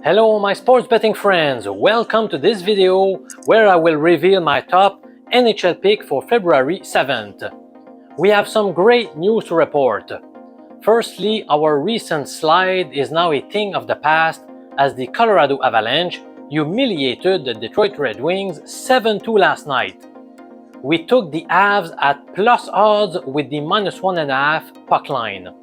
Hello my sports betting friends, welcome to this video where I will reveal my top NHL pick for February 7th. We have some great news to report. Firstly, our recent slide is now a thing of the past as the Colorado Avalanche humiliated the Detroit Red Wings 7-2 last night. We took the Avs at plus odds with the -1.5 puck line.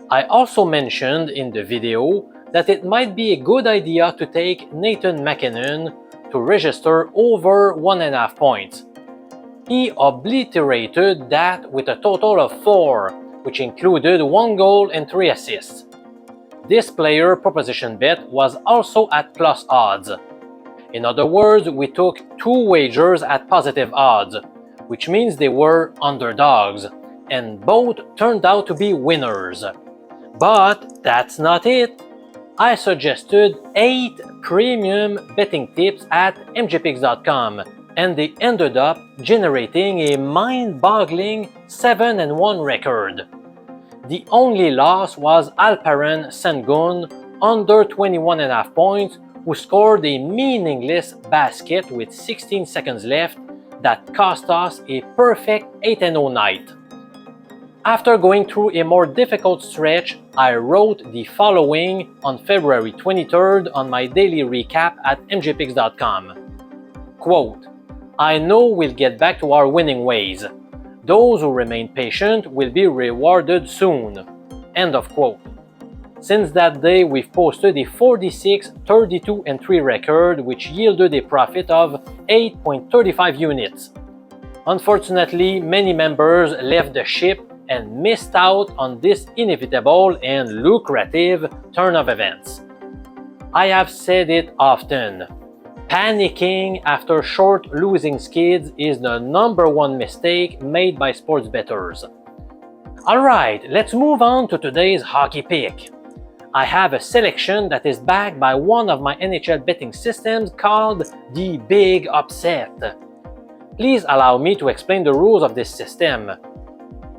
I also mentioned in the video that it might be a good idea to take Nathan MacKinnon to register over 1.5 points. He obliterated that with a total of 4, which included 1 goal and 3 assists. This player proposition bet was also at plus odds. In other words, we took 2 wagers at positive odds, which means they were underdogs, and both turned out to be winners. But that's not it. I suggested 8 premium betting tips at mjpicks.com, and they ended up generating a mind-boggling 7-1 record. The only loss was Alperen Sengun under 21.5 points, who scored a meaningless basket with 16 seconds left that cost us a perfect 8-0 night. After going through a more difficult stretch, I wrote the following on February 23rd on my daily recap at mjpicks.com. Quote, "I know we'll get back to our winning ways. Those who remain patient will be rewarded soon." End of quote. Since that day, we've posted a 46, 32, and 3 record, which yielded a profit of 8.35 units. Unfortunately, many members left the ship and missed out on this inevitable and lucrative turn of events. I have said it often. Panicking after short losing skids is the #1 mistake made by sports bettors. Alright, let's move on to today's hockey pick. I have a selection that is backed by one of my NHL betting systems called the Big Upset. Please allow me to explain the rules of this system.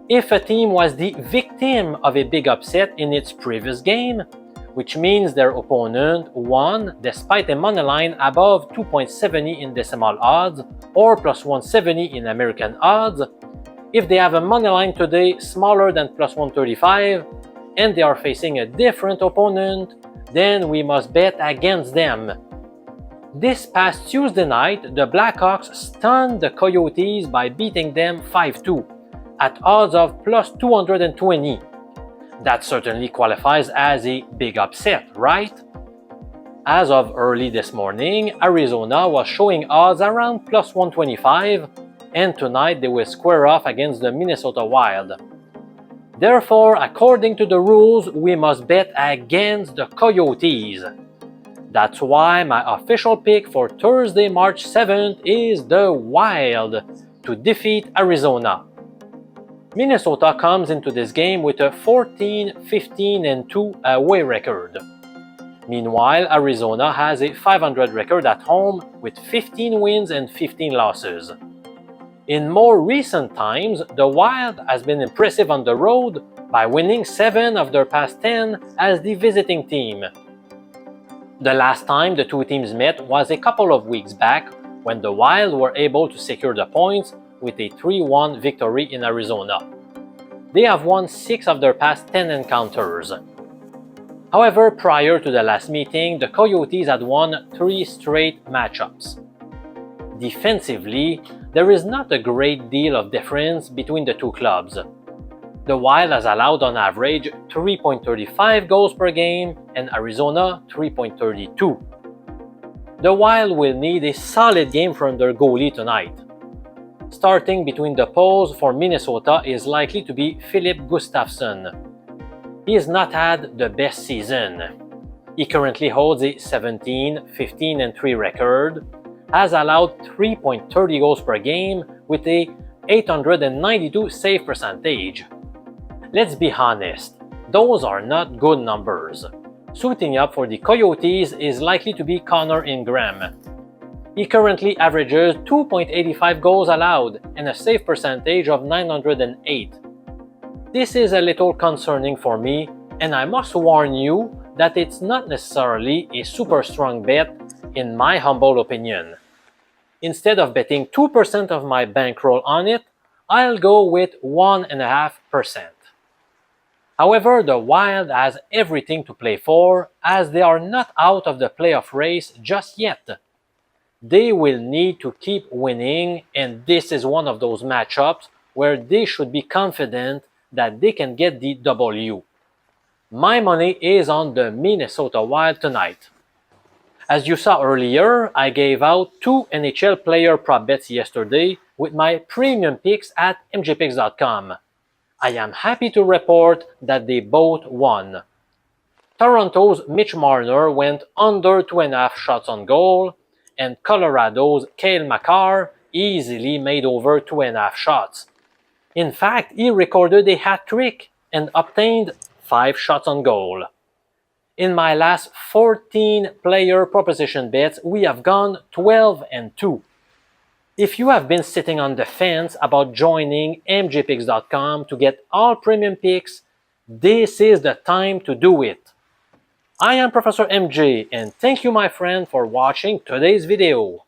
If a team was the victim of a big upset in its previous game, which means their opponent won despite a money line above 2.70 in decimal odds or plus 170 in American odds, if they have a money line today smaller than plus 135 and they are facing a different opponent, then we must bet against them. This past Tuesday night, the Blackhawks stunned the Coyotes by beating them 5-2. At odds of plus 220. That certainly qualifies as a big upset, right? As of early this morning, Arizona was showing odds around plus 125, and tonight they will square off against the Minnesota Wild. Therefore, according to the rules, we must bet against the Coyotes. That's why my official pick for Thursday, March 7th is the Wild to defeat Arizona. Minnesota comes into this game with a 14, 15, and 2 away record. Meanwhile, Arizona has a 500 record at home with 15 wins and 15 losses. In more recent times, the Wild has been impressive on the road by winning 7 of their past 10 as the visiting team. The last time the two teams met was a couple of weeks back when the Wild were able to secure the points with a 3-1 victory in Arizona. They have won 6 of their past 10 encounters. However, prior to the last meeting, the Coyotes had won 3 straight matchups. Defensively, there is not a great deal of difference between the two clubs. The Wild has allowed on average 3.35 goals per game and Arizona 3.32. The Wild will need a solid game from their goalie tonight. Starting between the poles for Minnesota is likely to be Philip Gustafsson. He has not had the best season. He currently holds a 17, 15, and 3 record, has allowed 3.30 goals per game with a 892 save percentage. Let's be honest, those are not good numbers. Suiting up for the Coyotes is likely to be Connor Ingram. He currently averages 2.85 goals allowed and a save percentage of 908. This is a little concerning for me, and I must warn you that it's not necessarily a super strong bet in my humble opinion. Instead of betting 2% of my bankroll on it, I'll go with 1.5%. However, the Wild has everything to play for, as they are not out of the playoff race just yet. They will need to keep winning, and this is one of those matchups where they should be confident that they can get the W. My money is on the Minnesota Wild tonight. As you saw earlier, I gave out 2 NHL player prop bets yesterday with my premium picks at mjpicks.com. I am happy to report that they both won. Toronto's Mitch Marner went under 2.5 shots on goal, and Colorado's Cale Makar easily made over 2.5 shots. In fact, he recorded a hat trick and obtained 5 shots on goal. In my last 14 player proposition bets, we have gone 12-2. If you have been sitting on the fence about joining mjpicks.com to get all premium picks, this is the time to do it. I am Professor MJ, and thank you, my friend, for watching today's video.